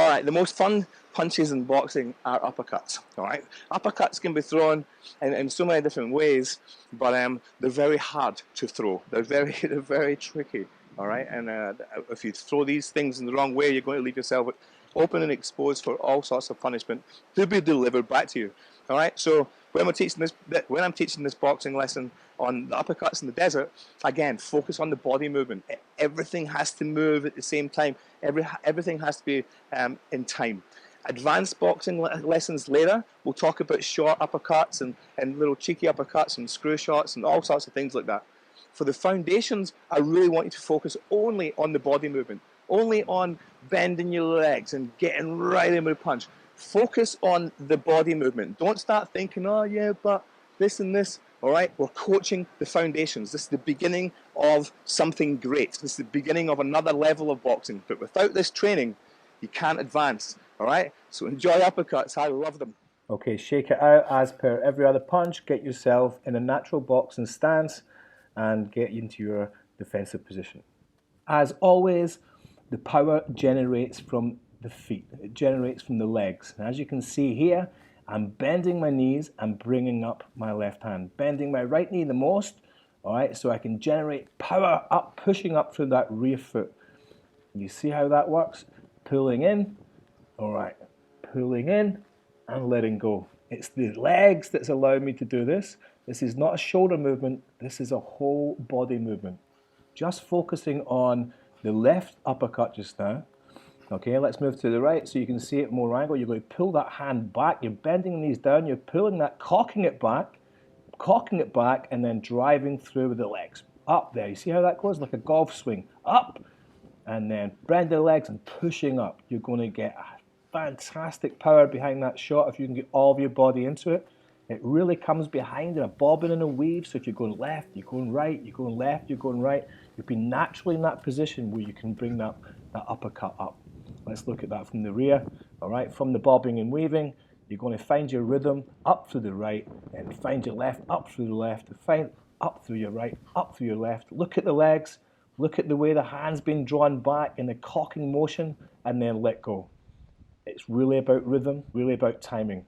All right, the most fun punches in boxing are uppercuts. All right, uppercuts can be thrown in so many different ways, but they're very hard to throw. They're very tricky. All right, and if you throw these things in the wrong way, you're going to leave yourself open and exposed for all sorts of punishment to be delivered back to you. All right, so when I'm teaching this boxing lesson on the uppercuts in the desert, again, focus on the body movement. Everything has to move at the same time. Everything has to be in time. Advanced boxing lessons later, we'll talk about short uppercuts and little cheeky uppercuts and screw shots and all sorts of things like that. For the foundations, I really want you to focus only on the body movement, only on bending your legs and getting right in with a punch. Focus on the body movement. Don't start thinking, oh yeah, but this and this. All right, we're coaching the foundations. This is the beginning of something great. This is the beginning of another level of boxing. But without this training, you can't advance. All right, so enjoy uppercuts. I love them. Okay, shake it out as per every other punch. Get yourself in a natural boxing stance and get into your defensive position. As always, the power generates from the feet. It generates from the legs. And as you can see here, I'm bending my knees and bringing up my left hand. Bending my right knee the most, all right, so I can generate power up, pushing up through that rear foot. You see how that works? Pulling in, all right, pulling in and letting go. It's the legs that's allowing me to do this. This is not a shoulder movement. This is a whole body movement. Just focusing on the left uppercut just now. Okay, let's move to the right so you can see it more angle. You're going to pull that hand back. You're bending the knees down. You're pulling that, cocking it back, and then driving through with the legs. Up there. You see how that goes? Like a golf swing. Up, and then bend the legs and pushing up. You're going to get a fantastic power behind that shot if you can get all of your body into it. It really comes behind in a bobbing and a weave. So if you're going left, you're going right, you're going left, you're going right, you'll be naturally in that position where you can bring that uppercut up. Let's look at that from the rear. All right, from the bobbing and weaving, you're going to find your rhythm up through the right, and find your left up through the left, find up through your right, up through your left. Look at the legs, look at the way the hand's been drawn back in the cocking motion, and then let go. It's really about rhythm, really about timing.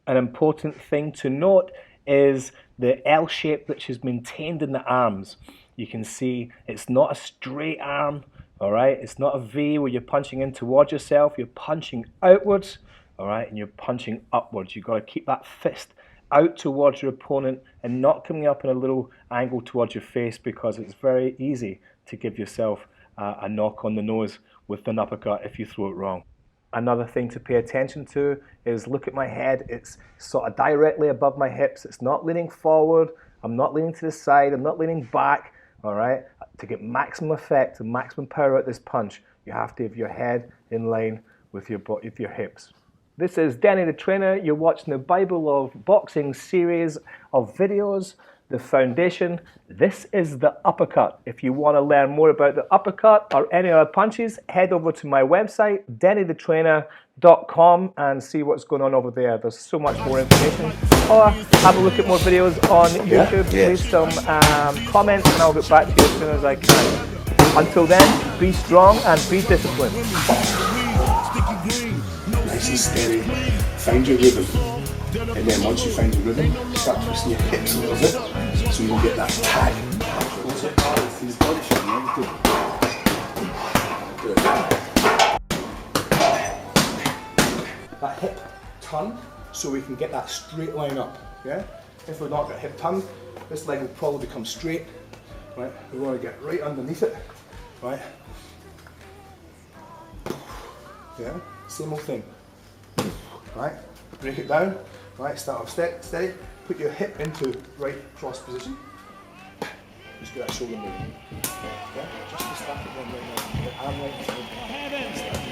An important thing to note is the L shape which is maintained in the arms. You can see it's not a straight arm, all right? It's not a V where you're punching in towards yourself. You're punching outwards, all right? And you're punching upwards. You've got to keep that fist out towards your opponent and not coming up in a little angle towards your face, because it's very easy to give yourself a knock on the nose with an uppercut if you throw it wrong. Another thing to pay attention to is look at my head. It's sort of directly above my hips. It's not leaning forward. I'm not leaning to the side. I'm not leaning back. All right. To get maximum effect and maximum power at this punch, you have to have your head in line with your hips. This is Denny the Trainer. You're watching the Bible of Boxing series of videos. The foundation. This is the uppercut. If you want to learn more about the uppercut or any other punches, head over to my website, dennythetrainer.com, and see what's going on over there. There's so much more information. Or have a look at more videos on YouTube. Leave some comments and I'll get back to you as soon as I can. Until then, be strong and be disciplined. Nice and steady. Find your rhythm. And then once you find the rhythm, start twisting your hips a little bit so you can get that tag. That hip turn so we can get that straight line up. Yeah? If we're not got hip turn, this leg will probably become straight. Right? We want to get right underneath it. Right? Yeah? Same old thing. Right? Break it down. Right, start off steady, put your hip into right cross position. Just get that shoulder moving. Yeah, just start it one right now. The arm right.